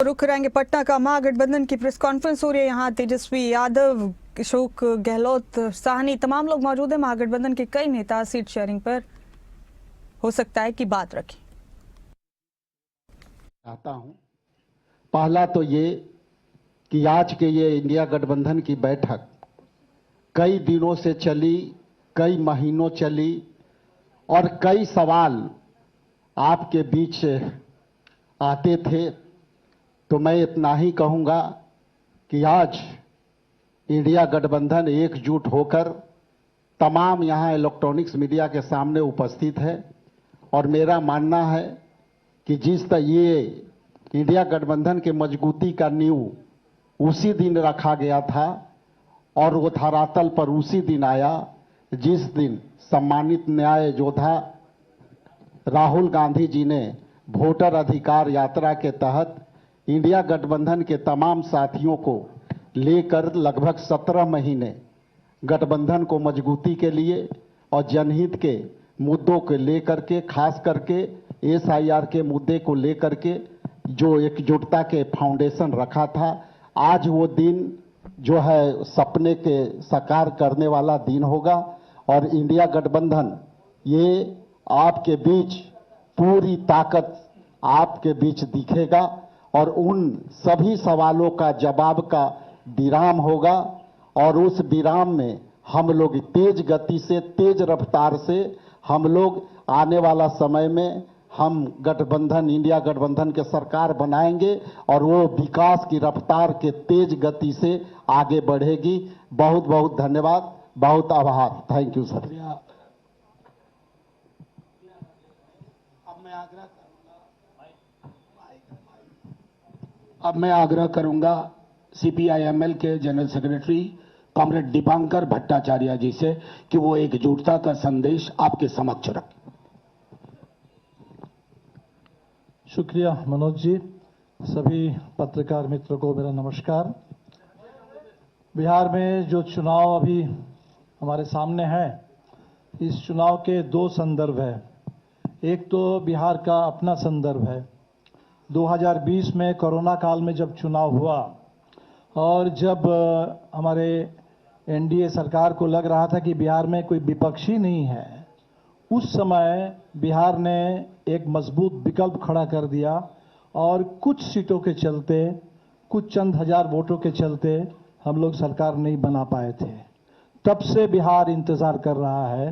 रुख कराएंगे पटना का। महागठबंधन की प्रेस कॉन्फ्रेंस हो रही है। यहाँ तेजस्वी यादव, अशोक गहलोत, साहनी, तमाम लोग मौजूद हैं। महागठबंधन के कई नेता सीट शेयरिंग पर हो सकता है कि बात रखें। चाहता हूं पहला तो ये कि आज के ये इंडिया गठबंधन की बैठक कई दिनों से चली, कई महीनों चली और कई सवाल आपके बीच आते थे। तो मैं इतना ही कहूंगा कि आज इंडिया गठबंधन एकजुट होकर तमाम यहां इलेक्ट्रॉनिक्स मीडिया के सामने उपस्थित है और मेरा मानना है कि जिस तरह ये इंडिया गठबंधन के मजबूती का नींव उसी दिन रखा गया था और वो धरातल पर उसी दिन आया जिस दिन सम्मानित न्याय योद्धा राहुल गांधी जी ने वोटर अधिकार यात्रा के तहत इंडिया गठबंधन के तमाम साथियों को लेकर लगभग 17 महीने गठबंधन को मजबूती के लिए और जनहित के मुद्दों को लेकर के, खास करके एसआईआर के मुद्दे को लेकर के जो एकजुटता के फाउंडेशन रखा था, आज वो दिन जो है सपने के साकार करने वाला दिन होगा और इंडिया गठबंधन ये आपके बीच पूरी ताकत आपके बीच दिखेगा और उन सभी सवालों का जवाब का विराम होगा और उस विराम में हम लोग तेज गति से, तेज रफ्तार से हम लोग आने वाला समय में हम गठबंधन, इंडिया गठबंधन के सरकार बनाएंगे और वो विकास की रफ्तार के तेज गति से आगे बढ़ेगी। बहुत बहुत धन्यवाद, बहुत आभार। Thank you sir. अब मैं आग्रह करूंगा सीपीआईएमएल के general secretary comrade Dipankar Bhattacharya ji से कि वो एकजुटता का संदेश आपके समक्ष रखें। शुक्रिया मनोज जी। सभी पत्रकार मित्रों को मेरा नमस्कार। बिहार में जो चुनाव अभी हमारे सामने है, इस चुनाव के दो संदर्भ है। एक तो बिहार का अपना संदर्भ है। 2020 में कोरोना काल में जब चुनाव हुआ और जब हमारे एनडीए सरकार को लग रहा था कि बिहार में कोई विपक्षी नहीं है, उस समय बिहार ने एक मजबूत विकल्प खड़ा कर दिया और कुछ सीटों के चलते, कुछ चंद हजार वोटों के चलते हम लोग सरकार नहीं बना पाए थे। तब से बिहार इंतजार कर रहा है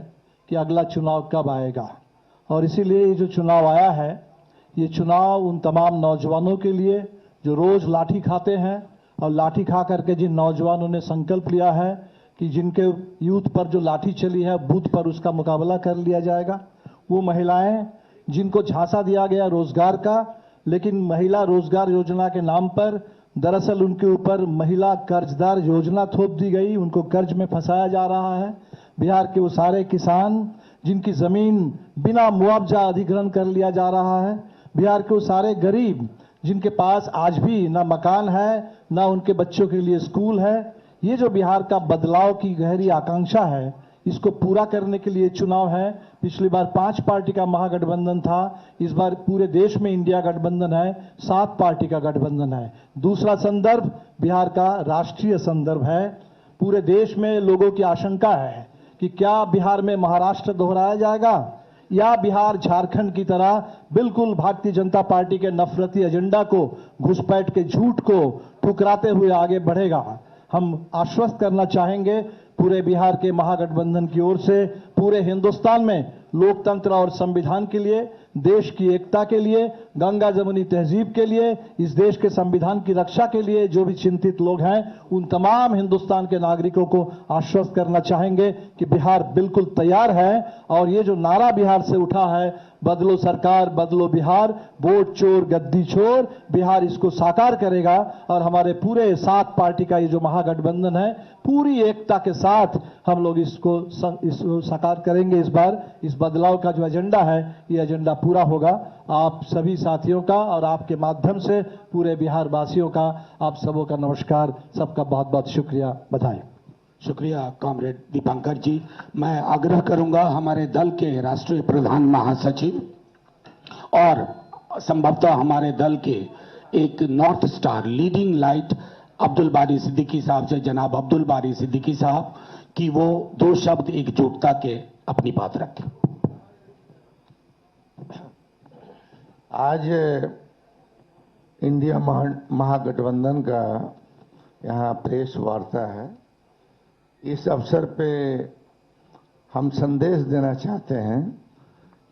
कि अगला चुनाव कब आएगा और इसीलिए ये जो चुनाव आया है, ये चुनाव उन तमाम नौजवानों के लिए जो रोज लाठी खाते हैं और लाठी खा करके जिन नौजवानों ने संकल्प लिया है कि जिनके यूथ पर जो लाठी चली है बूथ पर उसका मुकाबला कर लिया जाएगा। वो महिलाएं जिनको झांसा दिया गया रोजगार का, लेकिन महिला रोजगार योजना के नाम पर दरअसल उनके ऊपर महिला कर्जदार योजना थोप दी गई, उनको कर्ज में फंसाया जा रहा है। बिहार के वो सारे किसान जिनकी जमीन बिना मुआवजा अधिग्रहण कर लिया जा रहा है, बिहार के वो सारे गरीब जिनके पास आज भी ना मकान है, ना उनके बच्चों के लिए स्कूल है। ये जो बिहार का बदलाव की गहरी आकांक्षा है, इसको पूरा करने के लिए चुनाव है। पिछली बार 5 पार्टी का महागठबंधन था, इस बार पूरे देश में इंडिया गठबंधन है, 7 पार्टी का गठबंधन है। दूसरा संदर्भ बिहार का राष्ट्रीय संदर्भ है। पूरे देश में लोगों की आशंका है कि क्या बिहार में महाराष्ट्र दोहराया जाएगा या बिहार झारखंड की तरह बिल्कुल भारतीय जनता पार्टी के नफरती एजेंडा को, घुसपैठ के झूठ को ठुकराते हुए आगे बढ़ेगा। हम आश्वस्त करना चाहेंगे पूरे बिहार के महागठबंधन की ओर से पूरे हिंदुस्तान में लोकतंत्र और संविधान के लिए, देश की एकता के लिए, गंगा जमुनी तहजीब के लिए, इस देश के संविधान की रक्षा के लिए जो भी चिंतित लोग हैं, उन तमाम हिंदुस्तान के नागरिकों को आश्वस्त करना चाहेंगे कि बिहार बिल्कुल तैयार है और ये जो नारा बिहार से उठा है, बदलो सरकार बदलो बिहार, वोट चोर गद्दी छोर, बिहार इसको साकार करेगा और हमारे पूरे 7 पार्टी का ये जो महागठबंधन है पूरी एकता के साथ हम लोग इसको साकार करेंगे। इस बार इस बदलाव का जो एजेंडा है, ये एजेंडा पूरा होगा। आप सभी साथियों का और आपके माध्यम से पूरे बिहार वासियों का, आप सबों का नमस्कार, सबका बहुत बहुत शुक्रिया, बधाई। शुक्रिया कॉमरेड दीपांकर जी। मैं आग्रह करूंगा हमारे दल के राष्ट्रीय प्रधान महासचिव और संभवतः हमारे दल के एक north star leading light Abdul बारी सिद्दीकी साहब से, जनाब अब्दुल बारी सिद्दीकी साहब, कि वो 2 शब्द एकजुटता के अपनी बात रखें। आज इंडिया महागठबंधन का यहाँ प्रेस वार्ता है। इस अवसर पे हम संदेश देना चाहते हैं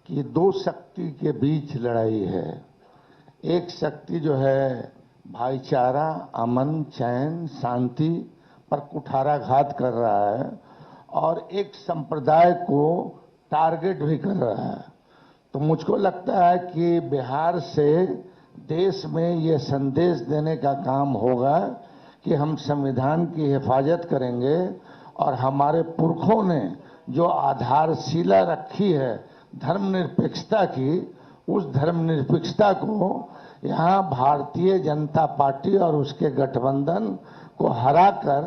कि 2 शक्ति के बीच लड़ाई है। एक शक्ति जो है भाईचारा, अमन, चैन, शांति पर कुठाराघात कर रहा है और एक संप्रदाय को टारगेट भी कर रहा है। तो मुझको लगता है कि बिहार से देश में ये संदेश देने का काम होगा कि हम संविधान की हिफाजत करेंगे और हमारे पुरखों ने जो आधारशिला रखी है धर्मनिरपेक्षता की, उस धर्मनिरपेक्षता को यहाँ भारतीय जनता पार्टी और उसके गठबंधन को हराकर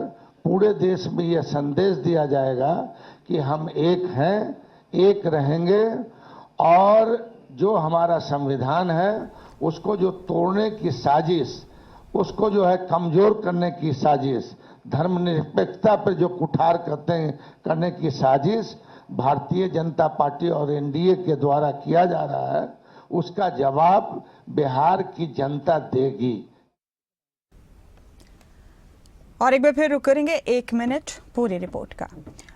पूरे देश में यह संदेश दिया जाएगा कि हम एक हैं, एक रहेंगे और जो हमारा संविधान है उसको जो तोड़ने की साजिश, उसको जो है कमजोर करने की साजिश, धर्मनिरपेक्षता पर जो कुठार करने की साजिश भारतीय जनता पार्टी और एनडीए के द्वारा किया जा रहा है, उसका जवाब बिहार की जनता देगी। और एक बार फिर रुक करेंगे 1 मिनट पूरी रिपोर्ट का।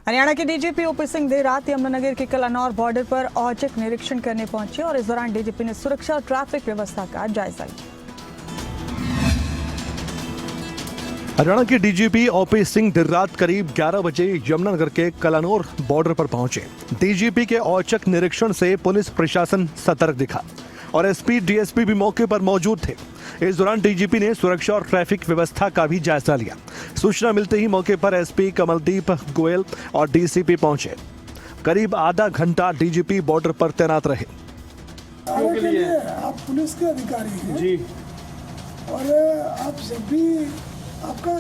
हरियाणा के डीजीपी ओपी सिंह देर रात यमुनानगर के कलानौर बॉर्डर पर औचक निरीक्षण करने पहुंचे और इस दौरान डीजीपी ने सुरक्षा और ट्रैफिक व्यवस्था का जायजा लिया। हरियाणा के डीजीपी ओपी सिंह देर रात करीब 11 बजे यमुनानगर के कलानौर बॉर्डर पर पहुंचे। डीजीपी के औचक निरीक्षण से पुलिस प्रशासन सतर्क दिखा और एसपी डीएसपी भी मौके पर मौजूद थे। इस दौरान डीजीपी ने सुरक्षा और ट्रैफिक व्यवस्था का भी जायजा लिया। सूचना मिलते ही मौके पर एसपी कमलदीप गोयल और डीसीपी पहुंचे। करीब आधा घंटा डीजीपी बॉर्डर पर तैनात रहे। आप पुलिस के अधिकारी हैं जी, और आप जब भी आपका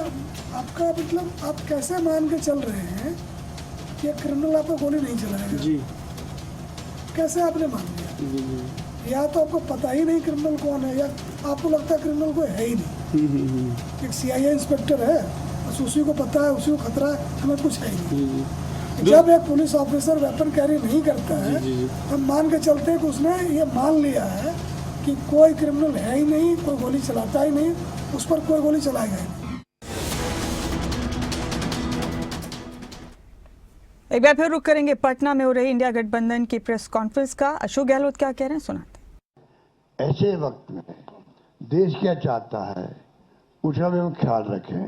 मतलब आप कैसे मान के चल रहे हैं कि क्रिमिनल आपको गोली नहीं चलाएगा जी? कैसे आपने मान लिया? या तो आपको पता ही नहीं क्रिमिनल कौन है, या आपको लगता है क्रिमिनल कोई है ही नहीं। एक सीआईए इंस्पेक्टर है, बस उसी को पता है, उसी को खतरा है, हमें कुछ है ही नहीं। जब एक पुलिस ऑफिसर वेपन कैरी नहीं करता है, हम मान के चलते हैं कि उसने ये मान लिया है कि कोई क्रिमिनल है ही नहीं, कोई गोली चलाता ही नहीं, उस पर कोई गोली चलाएगा ही नहीं। एक बार फिर रुक करेंगे पटना में हो रही इंडिया गठबंधन की प्रेस कॉन्फ्रेंस का। अशोक गहलोत क्या कह रहे हैं, सुनाते। ऐसे वक्त में देश क्या चाहता है उसका भी हम ख्याल रखें।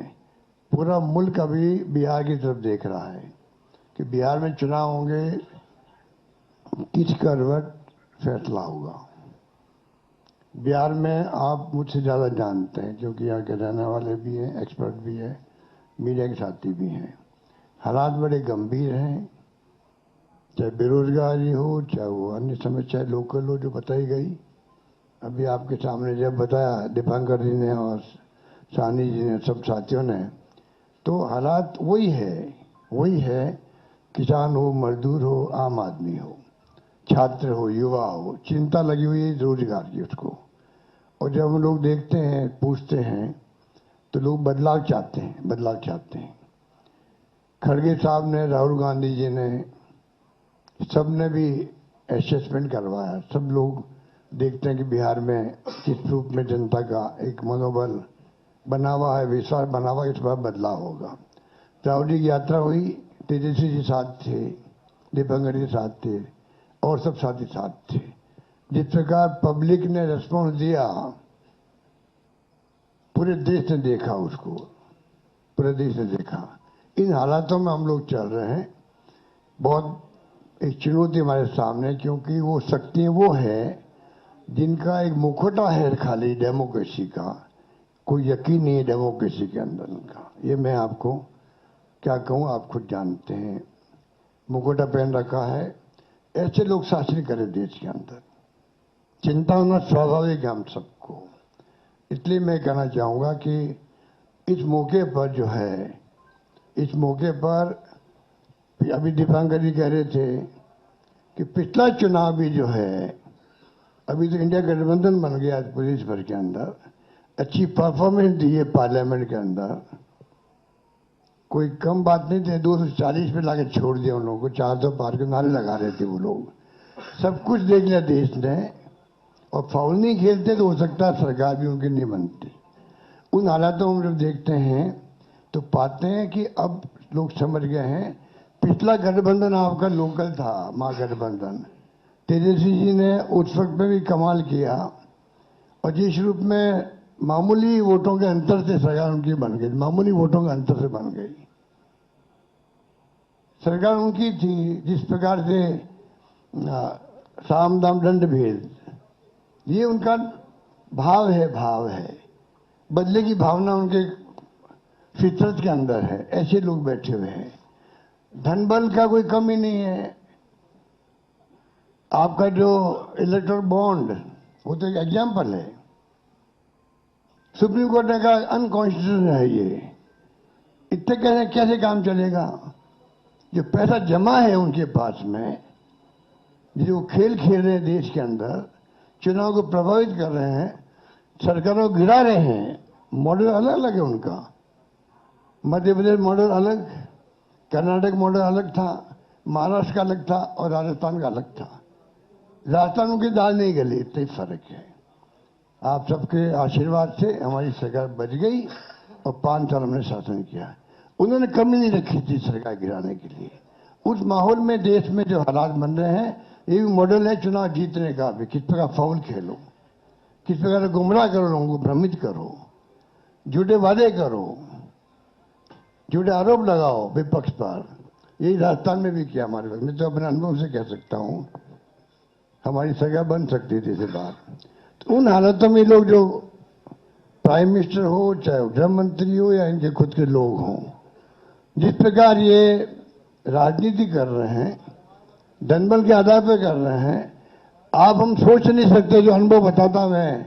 पूरा मुल्क अभी बिहार की तरफ देख रहा है कि बिहार में चुनाव होंगे, किस करवट फैसला होगा। बिहार में आप मुझसे ज़्यादा जानते हैं क्योंकि यहाँ के रहने वाले भी हैं, एक्सपर्ट भी हैं, मीडिया के साथी भी हैं। हालात बड़े गंभीर हैं, चाहे बेरोजगारी हो, चाहे वो अन्य समस्या लोकल हो जो बताई गई। अभी आपके सामने जब बताया दीपांकर जी ने और सानी जी ने, सब साथियों ने, तो हालात वही है। किसान हो, मजदूर हो, आम आदमी हो, छात्र हो, युवा हो, चिंता लगी हुई है रोजगार की उसको। और जब हम लोग देखते हैं, पूछते हैं, तो लोग बदलाव चाहते हैं। खड़गे साहब ने, राहुल गांधी जी ने, सब ने भी असेसमेंट करवाया। सब लोग देखते हैं कि बिहार में किस रूप में जनता का एक मनोबल बना हुआ है, विश्वास बना हुआ, इस बार बदलाव होगा। राहुल जी की यात्रा हुई, तेजस्वी जी साथ थे, दीपांकर जी साथ थे और सब साथी साथ थे। जिस प्रकार पब्लिक ने रेस्पॉन्स दिया, पूरे देश ने देखा उसको, पूरे देश ने देखा। इन हालातों में हम लोग चल रहे हैं। बहुत एक चुनौती हमारे सामने, क्योंकि वो शक्तियाँ वो है जिनका एक मुखौटा है खाली डेमोक्रेसी का, कोई यकीन नहीं है डेमोक्रेसी के अंदर उनका। ये मैं आपको क्या कहूँ, आप खुद जानते हैं। मुखौटा पहन रखा है, ऐसे लोग शासन करें देश के अंदर। चिंता होना स्वाभाविक है हम सबको। इसलिए मैं कहना चाहूँगा कि इस मौके पर जो है, इस मौके पर अभी दीपांकर जी कह रहे थे कि पिछला चुनाव भी जो है, अभी तो इंडिया गठबंधन बन गया प्रदेश भर के अंदर। अच्छी परफॉर्मेंस दी है पार्लियामेंट के अंदर। कोई कम बात नहीं थी, 240 पे लाके छोड़ दिया उन लोगों को, 400 पार के नारे लगा रहे थे वो लोग। सब कुछ देख लिया देश ने, और फाउल नहीं खेलते तो हो सकता है सरकार भी उनकी नहीं बनती। उन हालातों में जब देखते हैं तो पाते हैं कि अब लोग समझ गए हैं। पिछला गठबंधन आपका लोकल था, महागठबंधन, तेजस्वी जी ने उस वक्त में भी कमाल किया, और जिस रूप में मामूली वोटों के अंतर से सरकार उनकी बन गई, मामूली वोटों के अंतर से बन गई सरकार उनकी थी। जिस प्रकार से साम दाम दंड भेद, ये उनका भाव है। बदले की भावना उनके फितरत के अंदर है। ऐसे लोग बैठे हुए हैं। धन बल का कोई कमी नहीं है। आपका जो इलेक्ट्रल बॉन्ड, वो तो एक एग्जाम्पल है। सुप्रीम कोर्ट ने कहा अनकॉन्स्टिट्यूशनल है ये। इतने कैसे काम चलेगा? जो पैसा जमा है उनके पास में, जो खेल खेल रहे हैं देश के अंदर, चुनाव को प्रभावित कर रहे हैं, सरकारों को गिरा रहे हैं। मॉडल अलग अलग है उनका। मध्य प्रदेश मॉडल अलग, कर्नाटक मॉडल अलग था, महाराष्ट्र का अलग था, और राजस्थान का अलग था। राजस्थान उनकी दाल नहीं गली, इतना ही फर्क है। आप सबके आशीर्वाद से हमारी सरकार बच गई, और 5 साल हमने शासन किया। उन्होंने कमी नहीं रखी थी सरकार गिराने के लिए। उस माहौल में देश में जो हालात बन रहे हैं, ये भी मॉडल है चुनाव जीतने का भी। किस प्रकार फाउल खेलो, किस प्रकार गुमराह करो, लोगों को भ्रमित करो, झूठे वादे करो, झूठे आरोप लगाओ विपक्ष पर। यही राजस्थान में भी किया हमारे वक्त। मैं तो अपने अनुभव से कह सकता हूं, हमारी सरकार बन सकती थी इसे बात। तो उन हालातों में लोग, जो प्राइम मिनिस्टर हो, चाहे गृह मंत्री हो, या इनके खुद के लोग हों, जिस प्रकार ये राजनीति कर रहे हैं, धनबल के आधार पर कर रहे हैं, आप हम सोच नहीं सकते। जो अनुभव बताता मैं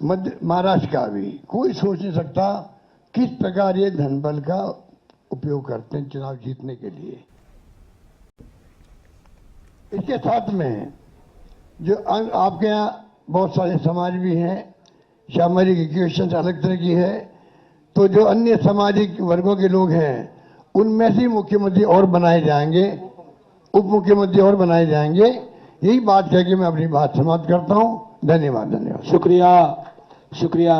मध्य महाराष्ट्र का भी, कोई सोच नहीं सकता किस प्रकार ये धनबल का उपयोग करते हैं चुनाव जीतने के लिए। इसके साथ में जो आपके यहाँ बहुत सारे समाज भी हैं, सामाजिक इक्वेशन अलग तरह की है, तो जो अन्य सामाजिक वर्गों के लोग हैं, उनमें से मुख्यमंत्री और बनाए जाएंगे, उप मुख्यमंत्री और बनाए जाएंगे। यही बात कह के मैं अपनी बात समाप्त करता हूँ। धन्यवाद। शुक्रिया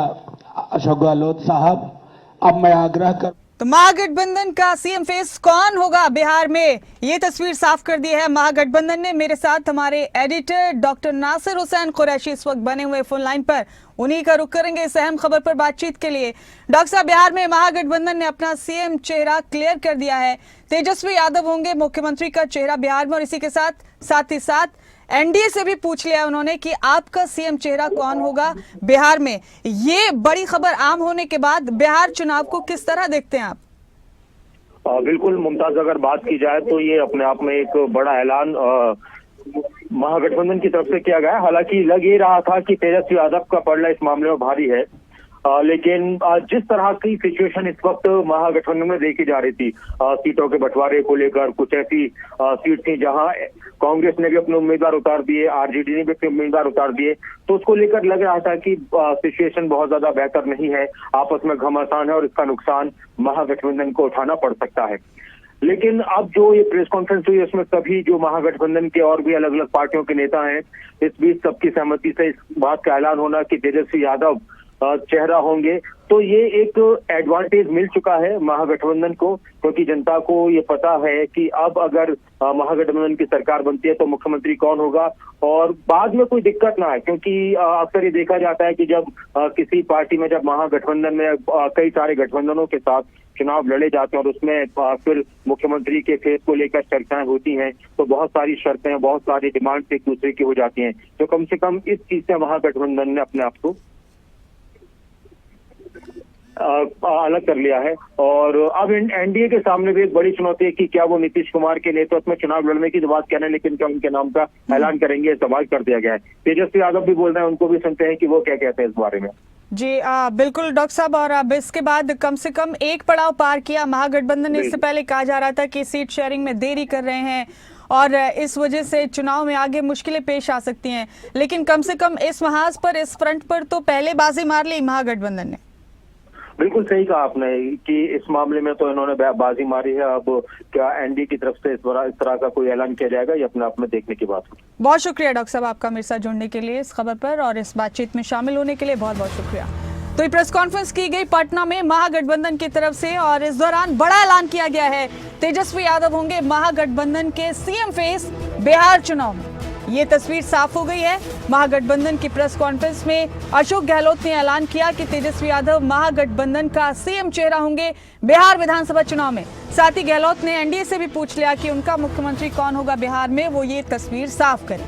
अशोक गहलोत साहब। अब मैं आग्रह कर तो महागठबंधन का सीएम फेस कौन होगा बिहार में, ये तस्वीर साफ कर दी है महागठबंधन ने। मेरे साथ हमारे एडिटर डॉक्टर नासिर हुसैन कुरैशी इस वक्त बने हुए फोन लाइन पर, उन्हीं का रुख करेंगे इस अहम खबर पर बातचीत के लिए। डॉक्टर साहब, बिहार में महागठबंधन ने अपना सीएम चेहरा क्लियर कर दिया है। तेजस्वी यादव होंगे मुख्यमंत्री का चेहरा बिहार में, और इसी के साथ ही साथ एनडीए से भी पूछ लिया उन्होंने कि आपका सीएम चेहरा कौन होगा बिहार में। ये बड़ी खबर आम होने के बाद बिहार चुनाव को किस तरह देखते हैं आप? बिल्कुल मुमताज, अगर बात की जाए तो ये अपने आप में एक बड़ा ऐलान महागठबंधन की तरफ से किया गया है। हालांकि लग ये रहा था कि तेजस्वी यादव का पलड़ा इस मामले में भारी है, लेकिन जिस तरह की सिचुएशन इस वक्त महागठबंधन में देखी जा रही थी, सीटों के बंटवारे को लेकर, कुछ ऐसी सीट थी जहां कांग्रेस ने भी अपने उम्मीदवार उतार दिए, आरजेडी ने भी अपने उम्मीदवार उतार दिए, तो उसको लेकर लग रहा था कि सिचुएशन बहुत ज्यादा बेहतर नहीं है, आपस में घमासान है और इसका नुकसान महागठबंधन को उठाना पड़ सकता है। लेकिन अब जो ये प्रेस कॉन्फ्रेंस हुई, उसमें सभी जो महागठबंधन के और भी अलग अलग पार्टियों के नेता हैं, इस बीच सबकी सहमति से इस बात का ऐलान होना कि तेजस्वी यादव चेहरा होंगे, तो ये एक एडवांटेज मिल चुका है महागठबंधन को, क्योंकि जनता को ये पता है कि अब अगर महागठबंधन की सरकार बनती है तो मुख्यमंत्री कौन होगा, और बाद में कोई दिक्कत ना है। क्योंकि अक्सर ये देखा जाता है कि जब किसी पार्टी में, जब महागठबंधन में कई सारे गठबंधनों के साथ चुनाव लड़े जाते हैं और उसमें फिर मुख्यमंत्री के फेस को लेकर चर्चाएं होती हैं, तो बहुत सारी शर्तें, बहुत सारी डिमांड्स एक दूसरे की हो जाती हैं। तो कम से कम इस चीज से महागठबंधन ने अपने आप को अलग कर लिया है। और अब एनडीए के सामने भी एक बड़ी चुनौती है कि क्या वो नीतीश कुमार के नेतृत्व में चुनाव लड़ने की तो बात कह रहे हैं, लेकिन क्या उनके नाम का ऐलान करेंगे, सवाल कर दिया गया है। तेजस्वी यादव भी बोल रहे हैं, उनको भी सुनते हैं कि वो क्या कहते हैं इस बारे में। जी बिल्कुल डॉक्टर साहब, और अब इसके बाद कम से कम एक पड़ाव पार किया महागठबंधन ने। इससे पहले कहा जा रहा था कि सीट शेयरिंग में देरी कर रहे हैं, और इस वजह से चुनाव में आगे मुश्किलें पेश आ सकती हैं, लेकिन कम से कम इस महाज पर, इस फ्रंट पर तो पहले बाजी मार ली महागठबंधन ने। बिल्कुल सही कहा आपने कि इस मामले में तो इन्होंने बाजी मारी है। अब क्या एनडीए की तरफ से इस तरह का कोई ऐलान किया जाएगा, ये अपने आप में देखने की बात होगी। बहुत शुक्रिया डॉक्टर साहब आपका मेरे साथ जुड़ने के लिए, इस खबर पर और इस बातचीत में शामिल होने के लिए बहुत बहुत शुक्रिया। तो ये प्रेस कॉन्फ्रेंस की गई पटना में महागठबंधन की तरफ से और इस दौरान बड़ा ऐलान किया गया है, तेजस्वी यादव होंगे महागठबंधन के सीएम फेस बिहार चुनाव में। ये तस्वीर साफ हो गई है। महागठबंधन की प्रेस कॉन्फ्रेंस में अशोक गहलोत ने ऐलान किया कि तेजस्वी यादव महागठबंधन का सीएम चेहरा होंगे बिहार विधानसभा चुनाव में। साथ ही गहलोत ने एनडीए से भी पूछ लिया कि उनका मुख्यमंत्री कौन होगा बिहार में, वो ये तस्वीर साफ करें।